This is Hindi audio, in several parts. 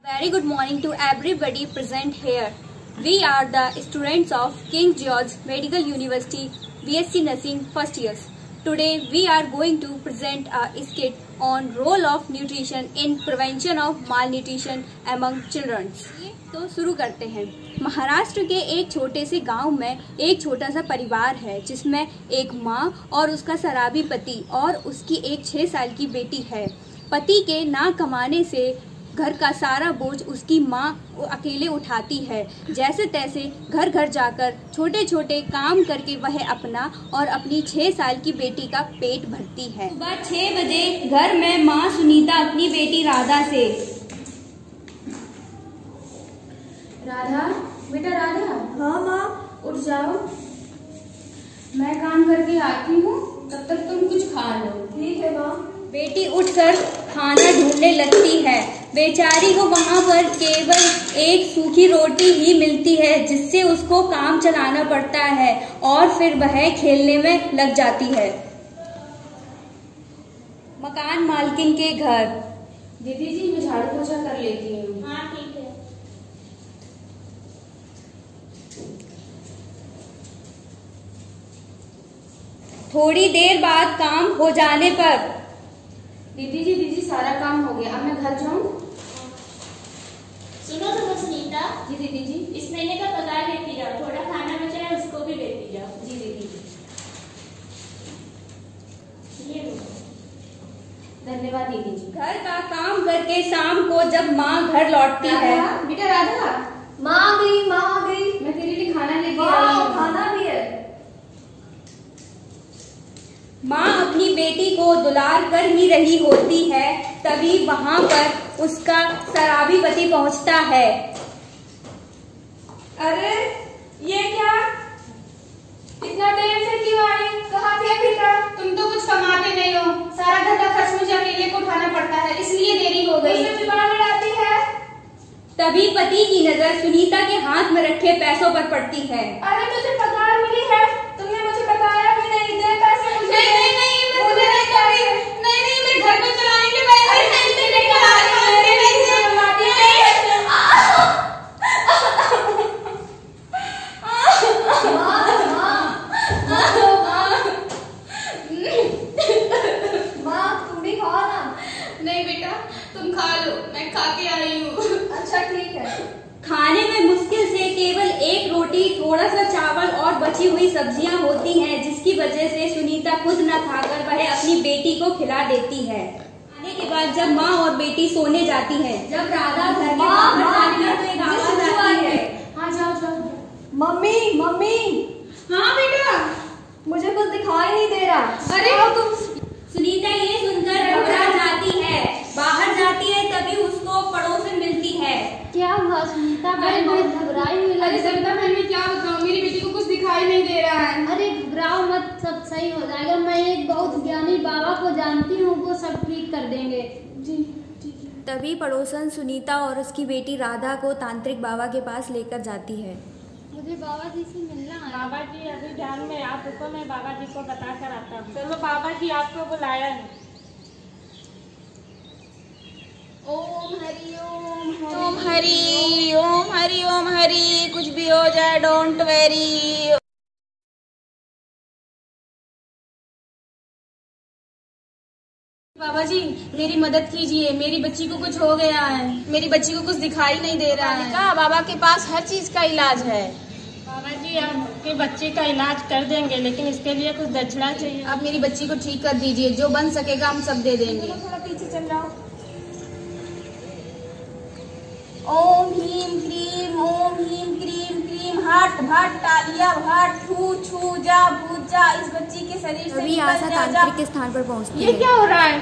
Very good morning to everybody present here. We are the students of King George Medical University, BSc Nursing first years. Today we are going to present a skit on role of nutrition in prevention of malnutrition among children. तो शुरू करते हैं। महाराष्ट्र के एक छोटे से गांव में एक छोटा सा परिवार है जिसमें एक माँ और उसका शराबी पति और उसकी एक 6 साल की बेटी है। पति के ना कमाने से घर का सारा बोझ उसकी माँ अकेले उठाती है। जैसे तैसे घर घर जाकर छोटे छोटे काम करके वह अपना और अपनी 6 साल की बेटी का पेट भरती है। सुबह 6 बजे घर में माँ सुनीता अपनी बेटी राधा से, राधा, बेटा राधा। हाँ माँ। उठ जाओ, मैं काम करके आती हूँ, तब तक तुम कुछ खा लो। ठीक है माँ। बेटी उठकर खाना ढूंढने लगती है। बेचारी को वहाँ पर केवल एक सूखी रोटी ही मिलती है जिससे उसको काम चलाना पड़ता है और फिर वह खेलने में लग जाती है। मकान मालकिन के घर। दीदी जी, मैं झाड़ू पोछा कर लेती हूँ। हाँ ठीक है। थोड़ी देर बाद काम हो जाने पर, दीदी जी सारा काम हो गया, अब मैं घर जाऊँ? सुनो सुनीता जी दीदी जी। इस महीने का पगार लेती जाओ, थोड़ा खाना बचा है उसको भी लेती जाओ। जी दीदी जी। ये लो। धन्यवाद दीदी जी। घर का काम करके शाम को जब माँ घर लौटती है। बेटा राधा। माँ आ गई। मैं तेरे लिए खाना लेके आई वाह, हूँ। खाना भी है। माँ अपनी बेटी को दुलार कर ही रही होती है, तभी वहाँ पर उसका शराबी पति पहुँचता है। अरे ये क्या, इतना देर से क्यों आई? कहाँ थे पिता? तुम तो कुछ कमाते नहीं हो, सारा घर का खर्च मुझे अकेले को उठाना पड़ता है, इसलिए देरी हो गई। मुझसे जुबान लड़ाती है। तभी पति की नजर सुनीता के हाथ में रखे पैसों पर पड़ती है। अरे तुझे पगार मिली है, तुमने मुझे बताया भी नहीं। दे पैसे मुझे। नहीं, मैं मुझे नहीं करी। नहीं, मेरे घर को चलाने के लिए पैसे नहीं कमा रही हूँ। माँ तुम भी खाओ ना। नहीं बेटा, तुम खा लो, मैं खा के आई हूँ। अच्छा ठीक है। खाने में मुश्किल से केवल एक रोटी, थोड़ा सा चावल और बची हुई सब्जियां होती हैं, जिसकी वजह से सुनीता खुद न खाकर वह अपनी बेटी को खिला देती है। खाने के बाद जब माँ और बेटी सोने जाती हैं, जब राधा घर के बाहर जाती है तो एक आवाज आती है। हाँ जाओ। मम्मी। हाँ बेटा। मुझे कुछ दिखाई नहीं दे रहा। अरे तुम। सुनीता ये सुनकर घबरा जाती है। बाहर जाती है तभी उसको पड़ोसन मिलती है। क्या हुआ सुनीता? बहुत घबराई हुई लग अरे सविता बहन, मैं क्या बताऊँ, मेरी बेटी को कुछ दिखाई नहीं दे रहा है। अरे घबराओ मत, सब सही हो जाएगा। मैं एक बहुत ज्ञानी बाबा को जानती हूँ, वो सब ठीक कर देंगे। जी ठीक है। तभी पड़ोसन सुनीता और उसकी बेटी राधा को तांत्रिक बाबा के पास लेकर जाती है। मुझे बाबा जी से मिलना है। बाबा जी अभी ध्यान में, आप रुको, मैं बाबा जी को बता कर आता हूँ। चलो बाबा जी आपको बुलाया है। ओम हरि ओम हरि ओम हरि, कुछ भी हो जाए डोंट वेरी। बाबा जी मेरी मदद कीजिए, मेरी बच्ची को कुछ हो गया है, मेरी बच्ची को कुछ दिखाई नहीं दे रहा है। बाबा के पास हर चीज का इलाज है। बाबा जी आपके बच्चे का इलाज कर देंगे, लेकिन इसके लिए कुछ दक्षिणा चाहिए। आप मेरी बच्ची को ठीक कर दीजिए, जो बन सकेगा हम सब दे देंगे। थोड़ा पीछे चल जाओ। ओम ह्रीम क्रीम हट भट तालिया भट छू छू जा भूजा, इस बच्ची के शरीर से तभी आशा तांत्रिक के स्थान पर पहुंचती है। ये क्या हो रहा है?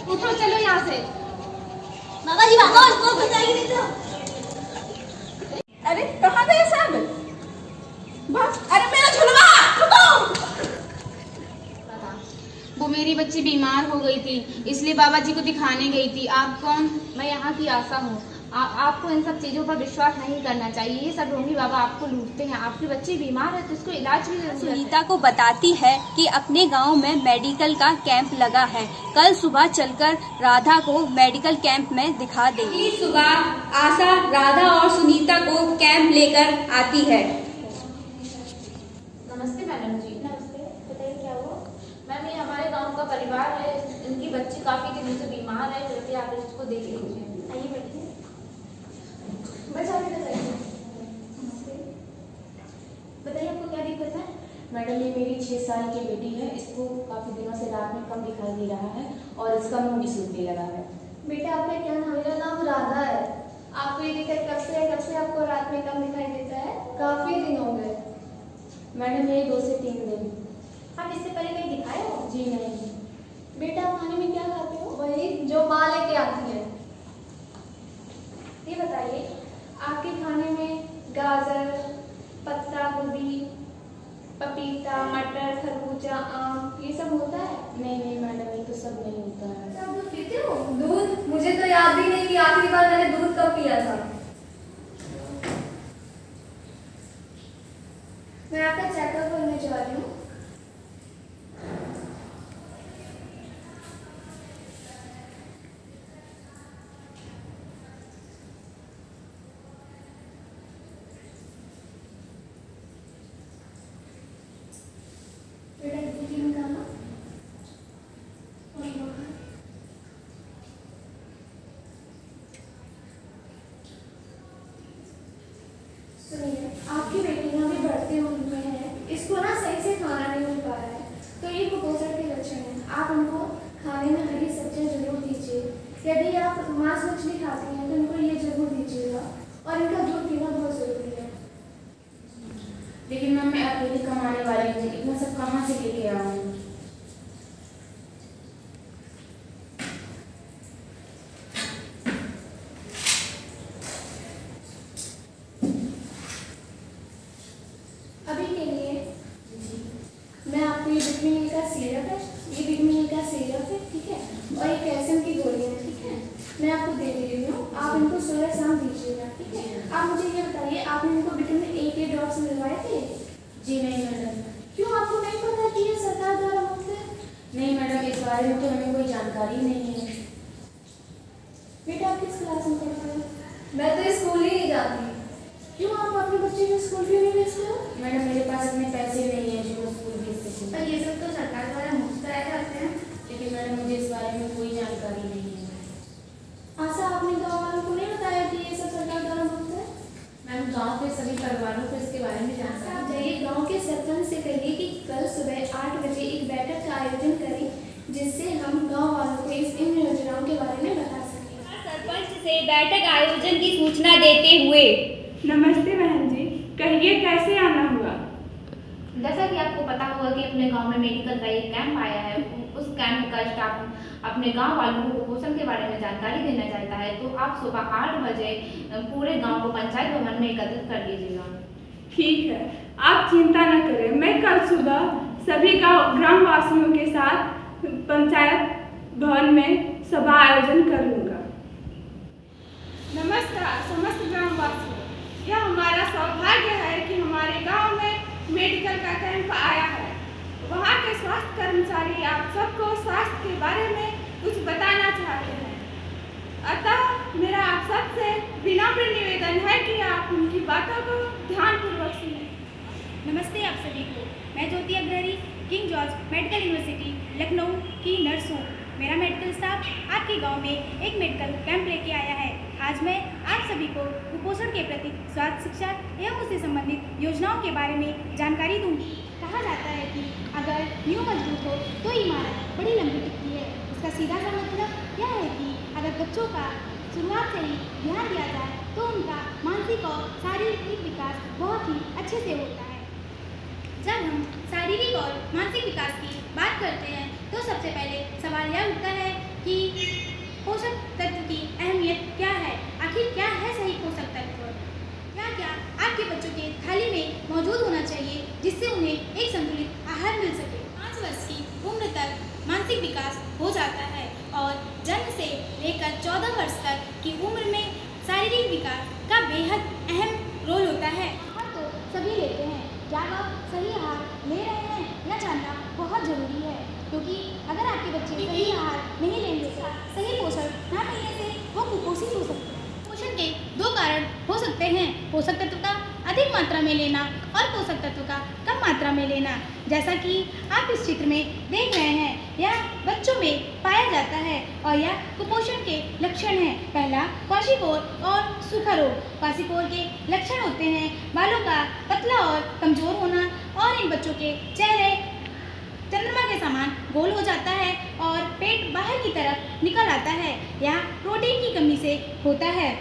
उठो चलो यहाँ से। बाबा जी बाबा उसको बताइए नहीं तो। अरे कहाँ गए सब? अरे मेरा झुलवा वो मेरी बच्ची बीमार हो गई थी, इसलिए बाबा जी को दिखाने गई थी। आप कौन? मैं यहाँ की आशा हूँ। आपको इन सब चीज़ों पर विश्वास नहीं करना चाहिए। ये सब ढोंगी बाबा आपको लूटते हैं। आपके बच्चे बीमार है तो इसको इलाज की जरूरत है। सुनीता को बताती है कि अपने गांव में मेडिकल का कैंप लगा है, कल सुबह चलकर राधा को मेडिकल कैंप में दिखा देगी। सुबह आशा राधा और सुनीता को कैंप लेकर आती है। नमस्ते मैडम जी। नमस्ते, बताइए क्या हुआ? मैम, ये हमारे गांव का परिवार है, इनकी बच्ची काफी दिनों से बीमार है, कृपया आप इसको देख लीजिए। आइए बैठिए। बताइए आपको क्या दिक्कत है? मैडम, ये मेरी 6 साल की बेटी है। इसको काफी दिनों से रात में कम दिखाई दे रहा है और इसका मुंह भी सूखने लगा है। बेटा, आपका क्या नाम? मेरा नाम राधा है। आपको ये दिक्कत कब से आपको रात में कम दिखाई देता है? काफी दिन हो गए। मैडम, ये 2 से 3 दिन। आप इससे पहले कहीं दिखाए हो? जी नहीं। बेटा, आप खाने में क्या खाते हो? वही जो माँ लेके आती है। ये बताइए, आपके खाने में गाजर, पत्ता गोभी, पपीता, मटर, खरबूजा, आम ये सब होता है? नहीं मैडम, ये तो सब नहीं होता है। आप दूध पीते हो? दूध? मुझे तो याद भी नहीं कि आखिरी बार मैंने दूध कब पिया था। मैं आपका चेकअप करने जा रही हूँ। सुनिए, आपकी बेटी ना भी बढ़ती उम्र में है, इसको ना सही से खाना नहीं मिल पा रहा है, तो ये कुपोषण के लक्षण हैं। आप उनको खाने में हरी सब्जियां जरूर दीजिए। यदि आप मांस मछली खाती हैं तो इनको ये जरूर दीजिएगा, और इनका दूध पीना बहुत जरूरी है। लेकिन मैम, मैं अकेले कमाने वाली हूँ, इतना सब कहाँ से लेके आऊँ? अभी के लिए मैं आपको ये विटामिन ए का सिरप है, ठीक है, और ये कैल्शियम की गोलियां हैं, ठीक है, मैं आपको दे रही हूँ। आप इनको सुबह शाम दीजिएगा, ठीक है। आप मुझे ये बताइए, आपने इनको विटामिन ए के ड्रॉप्स मिलवाए थे? जी नहीं मैडम। क्यों, आपको नहीं पता कि ये सरकार द्वारा मुफ्त है? नहीं मैडम, इस बारे में तो हमें कोई जानकारी नहीं है। बेटा, आप किस क्लास में पढ़ते हो? मैं तो स्कूल ही नहीं जाती। क्यों, आप अपने बच्चे को स्कूल भी नहीं भेजते हो? मैडम, मेरे पास इतने पैसे नहीं है जो मैं स्कूल भेज सकूँ। पर ये सब तो सरकार द्वारा मुफ्त कराए जाते हैं। लेकिन मैडम, मुझे इस बारे में कोई जानकारी नहीं है। आशा, आपने गाँव वालों को नहीं बताया कि ये सब सरकार द्वारा मुफ्त है? मैम, गाँव के सभी परिवारों को इसके बारे में आप जानकारी है। जाइए, गांव के सरपंच से कहिए कि कल सुबह 8 बजे एक बैठक का आयोजन करें, जिससे हम गांव वालों को इन योजनाओं के बारे में बता सकें। सरपंच से बैठक आयोजन की सूचना देते हुए। नमस्ते बहन जी, कहिए कैसे आना हुआ? जैसा कि आपको पता होगा कि अपने गांव में मेडिकल का एक कैंप आया है, उस कैंप का स्टाफ अपने गांव वालों को कुपोषण के बारे में जानकारी देना चाहता है, तो आप सुबह 8 बजे पूरे गांव को पंचायत भवन में एकत्रित कर लीजिएगा। ठीक है, आप चिंता न करें, मैं कल सुबह सभी ग्राम वासियों के साथ पंचायत भवन में सभा आयोजन कर लूँगा। नमस्कार समस्त ग्रामवासियों, यह हमारा सौभाग्य है कि हमारे गांव में मेडिकल का कैंप आया है। वहां के स्वास्थ्य कर्मचारी आप सबको स्वास्थ्य के बारे में कुछ बताना चाहते हैं, अतः मेरा आप सबसे विनम्र निवेदन है कि आप उनकी बातों को ध्यानपूर्वक सुनें। नमस्ते आप सभी को, मैं Jyoti Agrahari, King George Medical University Lucknow की नर्स हूँ। मेरा मेडिकल स्टाफ आपके गांव में एक मेडिकल कैंप लेके आया है। आज मैं आप सभी को कुपोषण के प्रति स्वास्थ्य शिक्षा एवं उससे संबंधित योजनाओं के बारे में जानकारी दूंगी। कहा जाता है कि अगर नींव मजबूत हो तो इमारत बड़ी लंबी टिकती है। इसका सीधा सा मतलब यह है कि अगर बच्चों का शुरुआत से ही ध्यान दिया जाए तो उनका मानसिक और शारीरिक विकास बहुत ही अच्छे से होता है। जब हम शारीरिक और मानसिक विकास की बात करते हैं तो सबसे पहले सवाल यह उठता है कि पोषक तत्व की अहमियत क्या है। आखिर क्या है सही पोषक तत्व? क्या आपके बच्चों के थाली में मौजूद होना चाहिए जिससे उन्हें एक संतुलित आहार मिल सके। 5 वर्ष की उम्र तक मानसिक विकास हो जाता है और जन्म से लेकर 14 वर्ष तक की उम्र में शारीरिक शारीरिक विकास का बेहद अहम रोल होता है। आहार तो सभी लेते हैं, क्या आप सही आहार ले रहे हैं यह जानना बहुत ज़रूरी है, क्योंकि अगर आपके बच्चे सही आहार नहीं लेंगे, सही पोषण न मिलने से वो कुपोषित हो सकते हैं। पोषण के दो कारण हो सकते हैं, पोषक तत्व का अधिक मात्रा में लेना और पोषक तत्व का कम मात्रा में लेना। जैसा कि आप इस चित्र में देख रहे हैं, यह बच्चों में पाया जाता है और यह कुपोषण के लक्षण हैं। पहला, क्वाशीकोर और सूखा रोग। क्वाशीकोर के लक्षण होते हैं बालों का पतला और कमजोर होना, और इन बच्चों के चेहरे चंद्रमा के समान गोल हो जाता है और पेट बाहर की तरफ निकल आता है। यह प्रोटीन की कमी से होता है।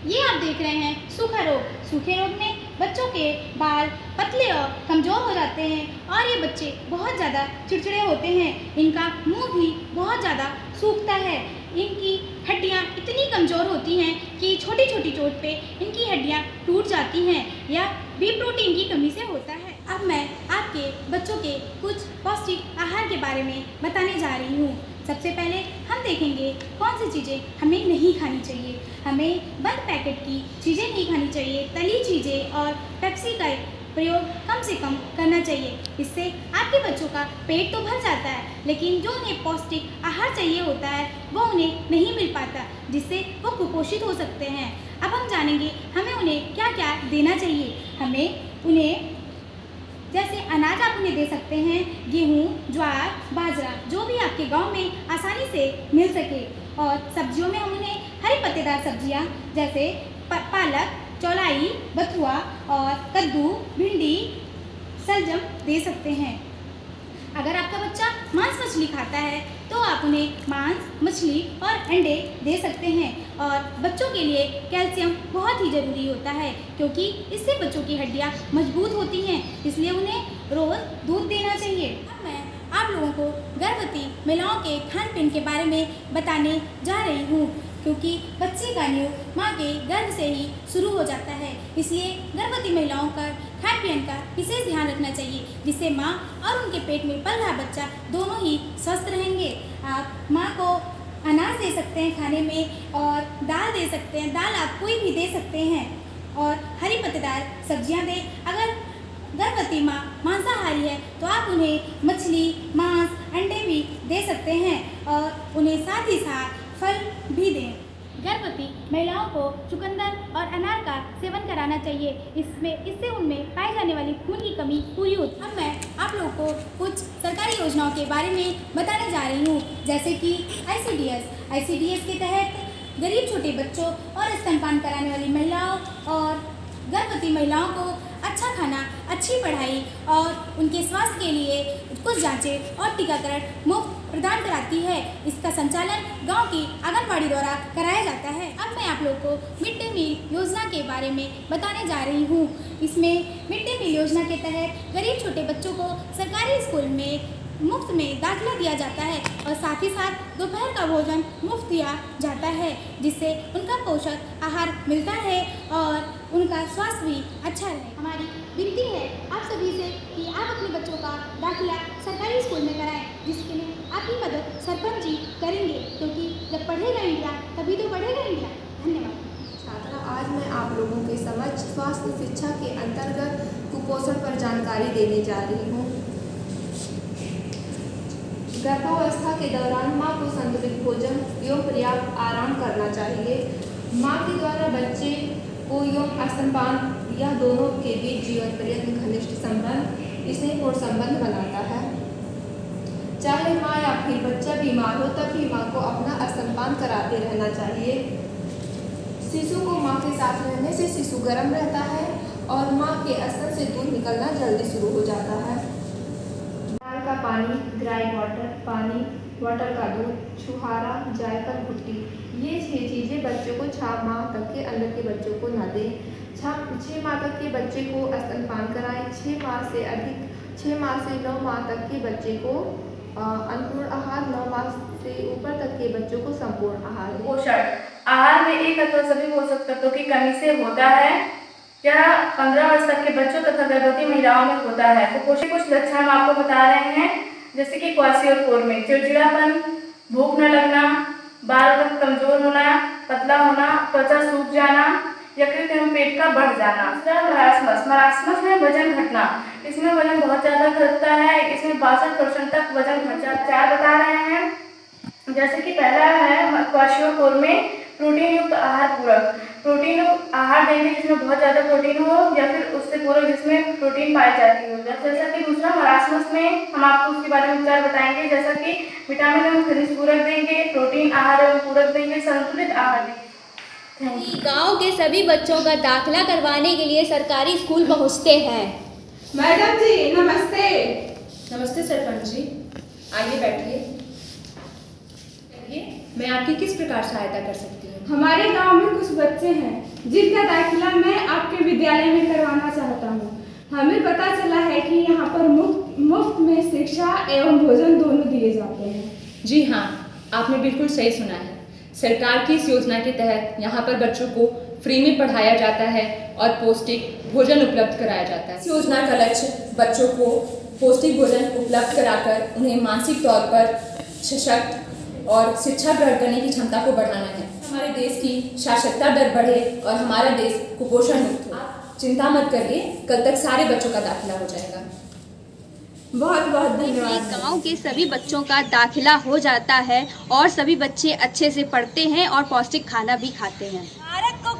ये आप देख रहे हैं सूखा रोग। सूखे रोग में बच्चों के बाल पतले और कमज़ोर हो जाते हैं और ये बच्चे बहुत ज़्यादा चिड़चिड़े होते हैं। इनका मुंह भी बहुत ज़्यादा सूखता है। इनकी हड्डियाँ इतनी कमज़ोर होती हैं कि छोटी छोटी चोट पे इनकी हड्डियाँ टूट जाती हैं। यह भी प्रोटीन की कमी से होता है। अब मैं आपके बच्चों के कुछ पौष्टिक आहार के बारे में बताने जा रही हूँ। सबसे पहले हम देखेंगे कौन सी चीज़ें हमें नहीं खानी चाहिए। हमें बंद पैकेट की चीज़ें नहीं खानी चाहिए, तली चीज़ें और पेप्सी का प्रयोग कम से कम करना चाहिए। इससे आपके बच्चों का पेट तो भर जाता है, लेकिन जो उन्हें पौष्टिक आहार चाहिए होता है वो उन्हें नहीं मिल पाता, जिससे वो कुपोषित हो सकते हैं। अब हम जानेंगे हमें उन्हें क्या क्या देना चाहिए। हमें उन्हें जैसे अनाज आप उन्हें दे सकते हैं, गेहूँ, ज्वार, बाजरा, जो भी आपके गांव में आसानी से मिल सके। और सब्जियों में हम उन्हें हरी पत्तेदार सब्जियां जैसे पालक, चौलाई, बथुआ और कद्दू, भिंडी, शलजम दे सकते हैं। अगर आपका बच्चा मांस मछली खाता है तो आप उन्हें मांस, मछली और अंडे दे सकते हैं। और बच्चों के लिए कैल्शियम बहुत ही ज़रूरी होता है, क्योंकि इससे बच्चों की हड्डियां मजबूत होती हैं, इसलिए उन्हें रोज़ दूध देना चाहिए। अब मैं आप लोगों को गर्भवती महिलाओं के खान पीन के बारे में बताने जा रही हूँ, क्योंकि बच्चे का न्यू माँ के गर्भ से ही शुरू हो जाता है। इसलिए गर्भवती महिलाओं का खान पीन का विशेष ध्यान रखना चाहिए, जिससे माँ और उनके पेट में पल रहा बच्चा दोनों ही स्वस्थ रहेंगे। आप माँ को अनाज दे सकते हैं खाने में, और दाल दे सकते हैं, दाल आप कोई भी दे सकते हैं, और हरी पत्तेदार सब्जियां दें। अगर गर्भवती माँ मांसाहारी है तो आप उन्हें मछली, मांस, अंडे भी दे सकते हैं, और उन्हें साथ ही साथ फल भी दें। गर्भवती महिलाओं को चुकंदर और अनार का सेवन कराना चाहिए। इससे उनमें पाई जाने वाली खून की कमी पूरी होती है। अब मैं आप लोगों को कुछ सरकारी योजनाओं के बारे में बताने जा रही हूँ, जैसे कि ICDS के तहत गरीब छोटे बच्चों और स्तनपान कराने वाली महिलाओं और गर्भवती महिलाओं को अच्छा खाना, अच्छी पढ़ाई और उनके स्वास्थ्य के लिए कुछ जांचें और टीकाकरण मुफ्त प्रदान कराती है। इसका संचालन गांव की आंगनबाड़ी द्वारा कराया जाता है। अब मैं आप लोगों को मिड डे मील योजना के बारे में बताने जा रही हूँ। इसमें मिड डे मील योजना के तहत गरीब छोटे बच्चों को सरकारी स्कूल में मुफ्त में दाखिला दिया जाता है, और साथ ही साथ दोपहर का भोजन मुफ्त दिया जाता है, जिससे उनका पोषक आहार मिलता है और उनका स्वास्थ्य भी अच्छा रहे। हमारी विनती है आप सभी से कि आप अपने बच्चों का दाखिला सरकारी स्कूल में कराएं, जिसके लिए आपकी मदद सरपंच जी करेंगे, क्योंकि जब पढ़ेगा इंडिया तभी तो बढ़ेगा इंडिया। धन्यवाद। छात्रा, आज मैं आप लोगों के समक्ष स्वास्थ्य शिक्षा के अंतर्गत कुपोषण पर जानकारी देने जा रही हूँ। गर्भावस्था के दौरान माँ को संतुलित भोजन एवं पर्याप्त आराम करना चाहिए। माँ के द्वारा बच्चे को एवं स्तनपान यह दोनों के बीच जीवन पर्यंत घनिष्ठ संबंध, स्नेहपूर्ण संबंध बनाता है। चाहे माँ या फिर बच्चा बीमार हो तब भी माँ को अपना स्तनपान कराते रहना चाहिए। शिशु को माँ के साथ रहने से शिशु गर्म रहता है और माँ के स्तन से दूध निकलना जल्दी शुरू हो जाता है। नाल का पानी, ड्राई वाटर पानी, वाटर का दूध, छुहारा, जायफल, भुट्टी, ये 6 चीज़ें बच्चों को 6 माह तक के अंदर के बच्चों को न दें। 6 माह तक के बच्चे को स्तनपान कराएं। 6 माह से 9 माह तक के बच्चे को अन्नपूर्ण आहार, 9 माह से ऊपर तक के बच्चों को संपूर्ण आहार। पोषण आहार में एक अथवा सभी पोषक तत्वों की कमी से होता है। यह 15 वर्ष तक के बच्चों तथा गर्भवती महिलाओं में होता है। कुपोषण कुछ लक्षण हम आपको बता रहे हैं, जैसे कि क्वाशी और कोर में चिड़चिड़ापन, भूख न लगना, बाल का कमजोर होना, पतला होना, त्वचा सूख जाना, यकृत एवं पेट का बढ़ जाना। मरासमस, मरासमस में वजन घटना, इसमें वजन बहुत ज़्यादा घटता है, इसमें 62% तक वजन घट जाता है। 4 बता रहे हैं, जैसे कि पहला है क्वाशियोकोर में प्रोटीन युक्त आहार पूरक। प्रोटीन आहार देंगे जिसमें बहुत ज़्यादा प्रोटीन हो या फिर उससे पूरक जिसमें प्रोटीन पाई जाती हो। जैसा कि दूसरा मरासमस में हम आपको उसके बारे में विचार बताएंगे, जैसा कि विटामिन एवं खनिज पूरक देंगे, प्रोटीन आहार एवं पूरक देंगे, संतुलित आहार देंगे। गांव के सभी बच्चों का दाखिला करवाने के लिए सरकारी स्कूल पहुंचते हैं। मैडम जी नमस्ते। नमस्ते सरपंच जी, आइए बैठिए। मैं आपकी किस प्रकार सहायता कर सकती हूँ? हमारे गांव में कुछ बच्चे हैं जिनका दाखिला मैं आपके विद्यालय में करवाना चाहता हूँ। हमें पता चला है कि यहाँ पर मुफ्त में शिक्षा एवं भोजन दोनों दिए जाते हैं। जी हाँ, आपने बिल्कुल सही सुना है। सरकार की इस योजना के तहत यहाँ पर बच्चों को फ्री में पढ़ाया जाता है और पौष्टिक भोजन उपलब्ध कराया जाता है। इस योजना का लक्ष्य बच्चों को पौष्टिक भोजन उपलब्ध कराकर उन्हें मानसिक तौर पर सशक्त और शिक्षा ग्रहण करने की क्षमता को बढ़ाना है। हमारे देश की साक्षरता दर बढ़े और हमारा देश कुपोषण मुक्त हो। चिंता मत करिए, कल तक सारे बच्चों का दाखिला हो जाएगा। बहुत बहुत धन्यवाद। गांव के सभी बच्चों का दाखिला हो जाता है और सभी बच्चे अच्छे से पढ़ते हैं और पौष्टिक खाना भी खाते हैं। भारत को